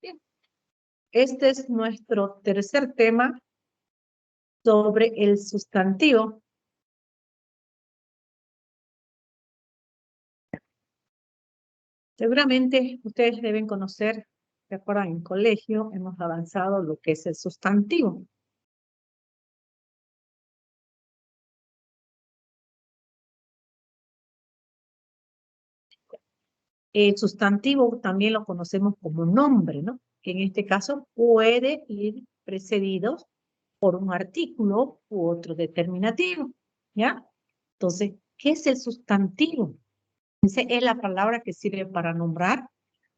Bien. Este es nuestro tercer tema sobre el sustantivo. Seguramente ustedes deben conocer, ¿se acuerdan? En colegio hemos avanzado lo que es el sustantivo. El sustantivo también lo conocemos como nombre, ¿no? Que en este caso puede ir precedido por un artículo u otro determinativo, ¿ya? Entonces, ¿qué es el sustantivo? Esa es la palabra que sirve para nombrar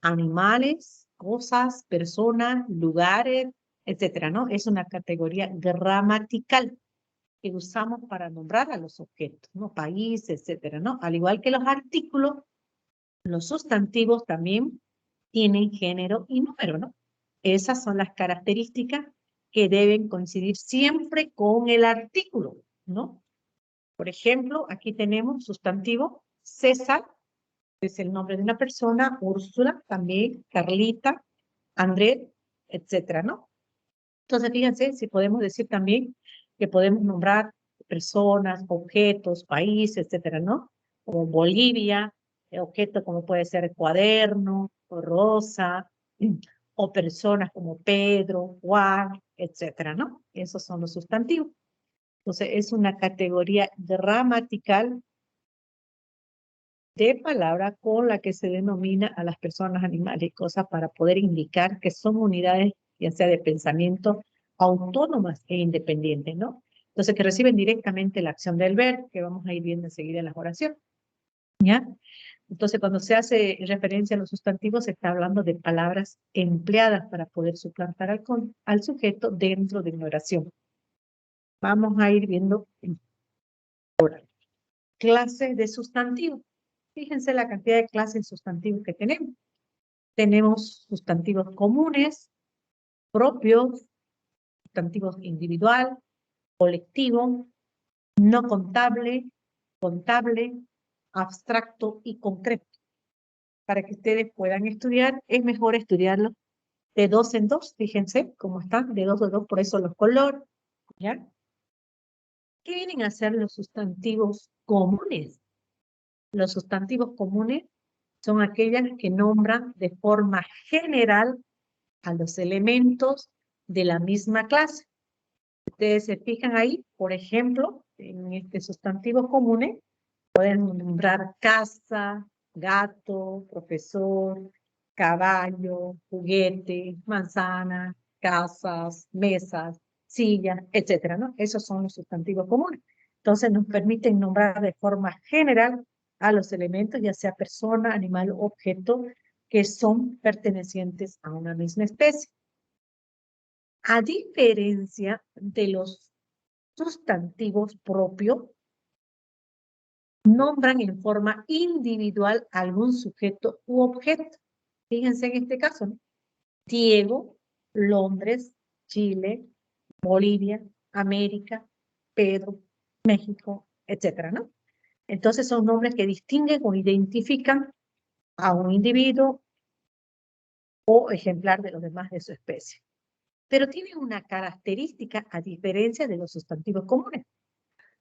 animales, cosas, personas, lugares, etcétera, ¿no? Es una categoría gramatical que usamos para nombrar a los objetos, ¿no? País, etcétera, ¿no? Al igual que los artículos, los sustantivos también tienen género y número, ¿no? Esas son las características que deben coincidir siempre con el artículo, ¿no? Por ejemplo, aquí tenemos sustantivo César, es el nombre de una persona, Úrsula también, Carlita, Andrés, etcétera, ¿no? Entonces, fíjense, si podemos decir también que podemos nombrar personas, objetos, países, etcétera, ¿no? Como Bolivia, objeto como puede ser cuaderno, o rosa, o personas como Pedro, Juan, etcétera, ¿no? Esos son los sustantivos. Entonces, es una categoría gramatical de palabra con la que se denomina a las personas, animales y cosas para poder indicar que son unidades, ya sea de pensamiento, autónomas e independientes, ¿no? Entonces, que reciben directamente la acción del ver, que vamos a ir viendo enseguida en las oraciones, ¿ya? Entonces, cuando se hace referencia a los sustantivos, se está hablando de palabras empleadas para poder suplantar al sujeto dentro de una oración. Vamos a ir viendo ahora clases de sustantivos. Fíjense la cantidad de clases de sustantivos que tenemos. Tenemos sustantivos comunes, propios, sustantivos individual, colectivo, no contable, contable, abstracto y concreto. Para que ustedes puedan estudiar, es mejor estudiarlo de dos en dos. Fíjense cómo están, de dos en dos, por eso los colores, ¿ya? ¿Qué vienen a ser los sustantivos comunes? Los sustantivos comunes son aquellas que nombran de forma general a los elementos de la misma clase. Ustedes se fijan ahí, por ejemplo, en este sustantivo común, pueden nombrar casa, gato, profesor, caballo, juguete, manzana, casas, mesas, sillas, etcétera, ¿no? Esos son los sustantivos comunes. Entonces nos permiten nombrar de forma general a los elementos, ya sea persona, animal o objeto, que son pertenecientes a una misma especie. A diferencia de los sustantivos propios, nombran en forma individual algún sujeto u objeto. Fíjense en este caso, ¿no? Diego, Londres, Chile, Bolivia, América, Pedro, México, etcétera, ¿no? Entonces son nombres que distinguen o identifican a un individuo o ejemplar de los demás de su especie. Pero tienen una característica a diferencia de los sustantivos comunes.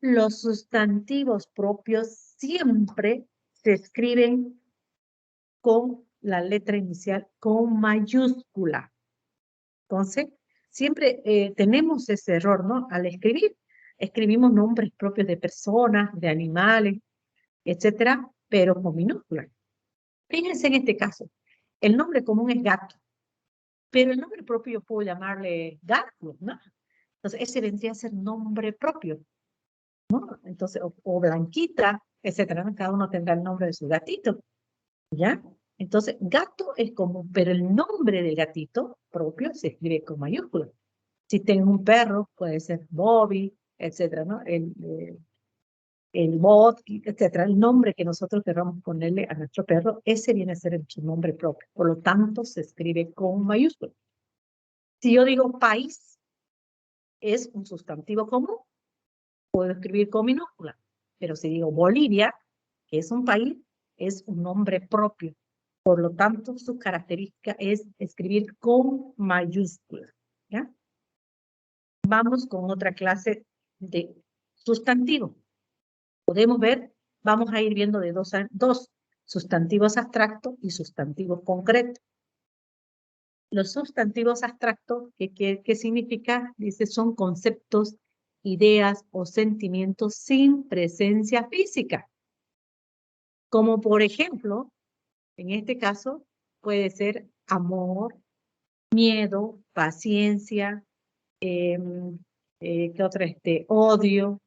Los sustantivos propios siempre se escriben con la letra inicial con mayúscula. Entonces, siempre tenemos ese error, ¿no? Al escribir, escribimos nombres propios de personas, de animales, etcétera, pero con minúscula. Fíjense en este caso, el nombre común es gato, pero el nombre propio yo puedo llamarle gato, ¿no? Entonces, ese vendría a ser nombre propio, ¿no? Entonces, o Blanquita, etcétera, ¿no? Cada uno tendrá el nombre de su gatito, ¿ya? Entonces, gato es común, pero el nombre del gatito propio se escribe con mayúscula. Si tengo un perro, puede ser Bobby, etcétera, ¿no? El bot, etcétera. El nombre que nosotros queramos ponerle a nuestro perro, ese viene a ser su nombre propio. Por lo tanto, se escribe con mayúscula. Si yo digo país, es un sustantivo común, puedo escribir con minúscula. Pero si digo Bolivia, que es un país, es un nombre propio. Por lo tanto, su característica es escribir con mayúsculas, ¿ya? Vamos con otra clase de sustantivo. Podemos ver, vamos a ir viendo de dos sustantivos abstractos y sustantivos concretos. Los sustantivos abstractos, ¿qué significa? Dice, son conceptos, ideas o sentimientos sin presencia física. Como por ejemplo, en este caso, puede ser amor, miedo, paciencia, ¿qué otra? Odio,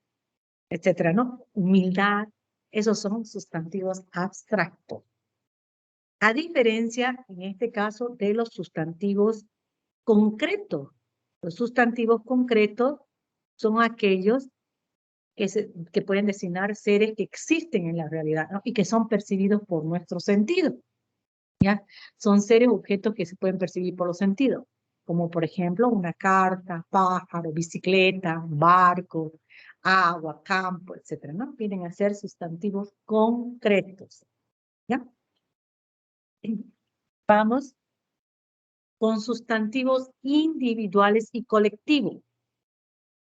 etcétera, ¿no? Humildad. Esos son sustantivos abstractos. A diferencia, en este caso, de los sustantivos concretos. Los sustantivos concretos son aquellos que pueden designar seres que existen en la realidad, ¿no? Y que son percibidos por nuestro sentido, ¿ya? Son seres objetos que se pueden percibir por los sentidos, como por ejemplo una carta, pájaro, bicicleta, barco, agua, campo, etcétera, ¿no? Vienen a ser sustantivos concretos, ¿ya? Vamos con sustantivos individuales y colectivos.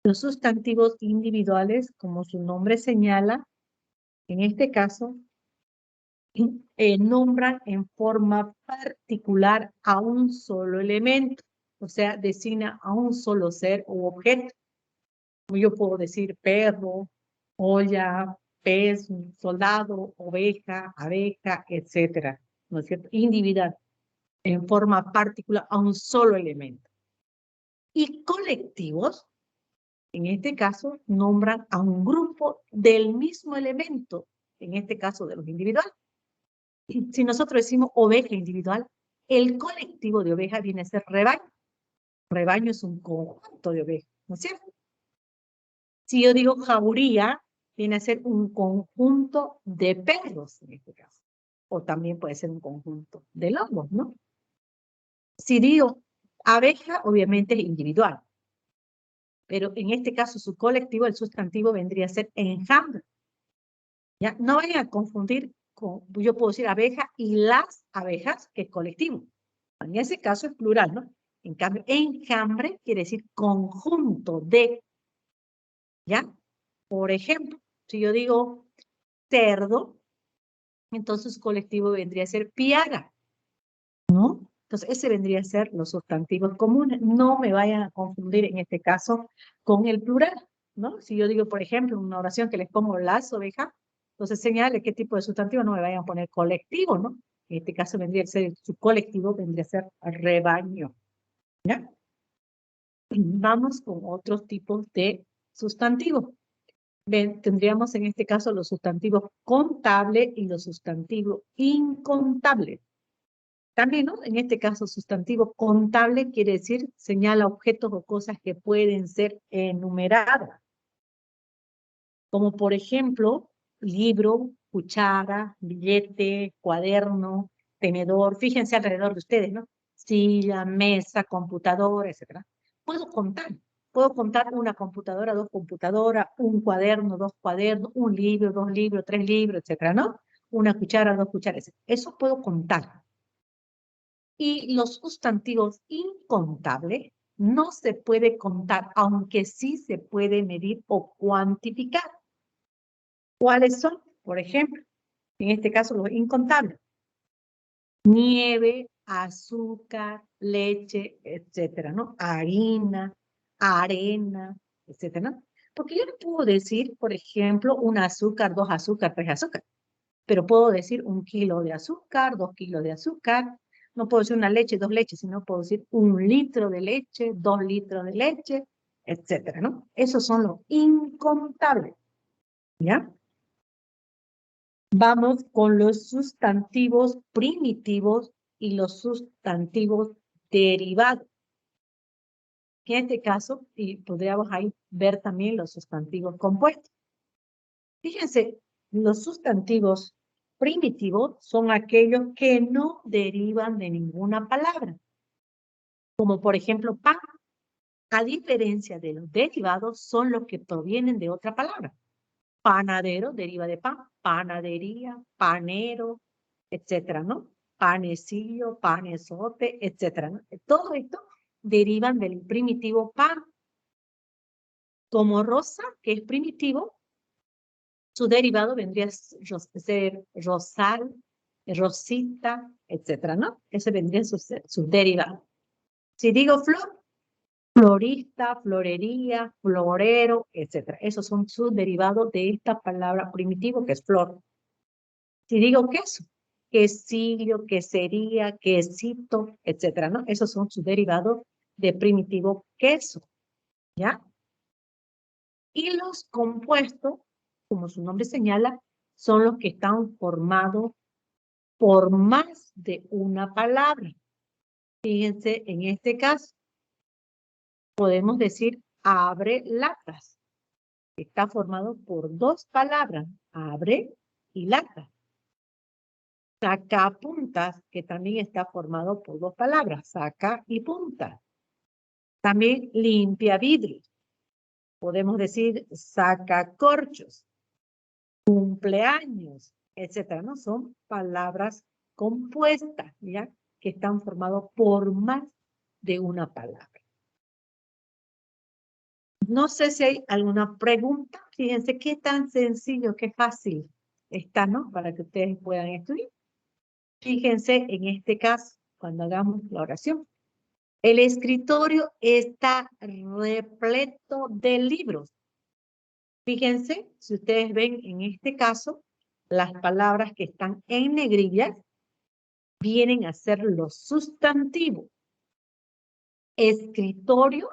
Los sustantivos individuales, como su nombre señala, en este caso, nombran en forma particular a un solo elemento, o sea, designa a un solo ser o objeto. Yo puedo decir perro, olla, pez, soldado, oveja, abeja, etcétera, ¿no es cierto? Individual, en forma particular a un solo elemento. Y colectivos, en este caso, nombran a un grupo del mismo elemento, en este caso de los individuales. Si nosotros decimos oveja individual, el colectivo de ovejas viene a ser rebaño. Rebaño es un conjunto de ovejas, ¿no es cierto? Si yo digo jauría, viene a ser un conjunto de perros, en este caso. O también puede ser un conjunto de lobos, ¿no? Si digo abeja, obviamente es individual. Pero en este caso, su colectivo, el sustantivo, vendría a ser enjambre. ¿Ya? No vayan a confundir con, yo puedo decir abeja y las abejas, que es colectivo. En ese caso es plural, ¿no? En cambio, enjambre quiere decir conjunto de, ¿ya? Por ejemplo, si yo digo cerdo, entonces colectivo vendría a ser piara, ¿no? Entonces, ese vendría a ser los sustantivos comunes. No me vayan a confundir en este caso con el plural, ¿no? Si yo digo, por ejemplo, una oración que les pongo las ovejas, entonces señale qué tipo de sustantivo, no me vayan a poner colectivo, ¿no? En este caso vendría a ser, su colectivo vendría a ser rebaño, ¿ya? Vamos con otros tipos de sustantivos. Ven, tendríamos en este caso los sustantivos contable y los sustantivos incontables. También, ¿no? En este caso, sustantivo contable quiere decir señala objetos o cosas que pueden ser enumeradas. Como por ejemplo, libro, cuchara, billete, cuaderno, tenedor. Fíjense alrededor de ustedes, ¿no? Silla, mesa, computadora, etc. Puedo contar. Puedo contar una computadora, dos computadoras, un cuaderno, dos cuadernos, un libro, dos libros, tres libros, etc., ¿no? Una cuchara, dos cucharas. Eso puedo contar. Y los sustantivos incontables no se puede contar, aunque sí se puede medir o cuantificar. ¿Cuáles son? Por ejemplo, en este caso los incontables. Nieve, azúcar, leche, etcétera, ¿no? Harina, arena, etcétera, ¿no? Porque yo no puedo decir, por ejemplo, un azúcar, dos azúcar, tres azúcar, pero puedo decir 1 kilo de azúcar, 2 kilos de azúcar. No puedo decir una leche, dos leches, sino puedo decir 1 litro de leche, 2 litros de leche, etcétera, ¿no? Esos son los incontables, ¿ya? Vamos con los sustantivos primitivos y los sustantivos derivados. En este caso, y podríamos ahí ver también los sustantivos compuestos. Fíjense, los sustantivos primitivos son aquellos que no derivan de ninguna palabra, como por ejemplo pan, a diferencia de los derivados, son los que provienen de otra palabra. Panadero deriva de pan, panadería, panero, etcétera, ¿no? panecillo, panesote, etc., ¿no? Todo esto derivan del primitivo pan. Como rosa, que es primitivo, su derivado vendría a ser rosal, rosita, etc., ¿no? Ese vendría su derivado. Si digo flor, florista, florería, florero, etc. Esos son sus derivados de esta palabra primitivo que es flor. Si digo queso, quesillo, quesería, quesito, etc., ¿no? Esos son sus derivados de primitivo queso, ¿ya? Y los compuestos, como su nombre señala, son los que están formados por más de una palabra. Fíjense, en este caso, podemos decir abre latas. Está formado por dos palabras, abre y lata. Sacapuntas, que también está formado por dos palabras, saca y punta. También limpia vidrios. Podemos decir sacacorchos, cumpleaños, etcétera, ¿no? Son palabras compuestas, ¿ya? Que están formados por más de una palabra. No sé si hay alguna pregunta. Fíjense qué tan sencillo, qué fácil está, ¿no? Para que ustedes puedan estudiar. Fíjense en este caso, cuando hagamos la oración. El escritorio está repleto de libros. Fíjense, si ustedes ven en este caso, las palabras que están en negrillas vienen a ser los sustantivos. Escritorio,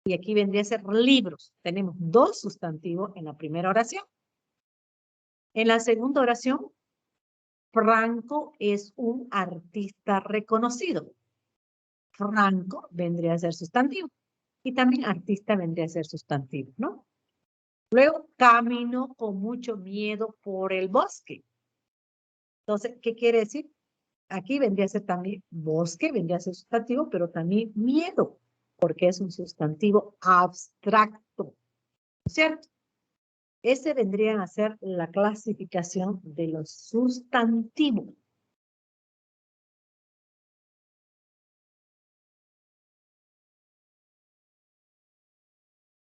y aquí vendría a ser libros. Tenemos dos sustantivos en la primera oración. En la segunda oración, Franco es un artista reconocido. Franco vendría a ser sustantivo. Y también artista vendría a ser sustantivo, ¿no? Luego, camino con mucho miedo por el bosque. Entonces, ¿qué quiere decir? Aquí vendría a ser también bosque, vendría a ser sustantivo, pero también miedo, porque es un sustantivo abstracto, ¿cierto? Ese vendría a ser la clasificación de los sustantivos.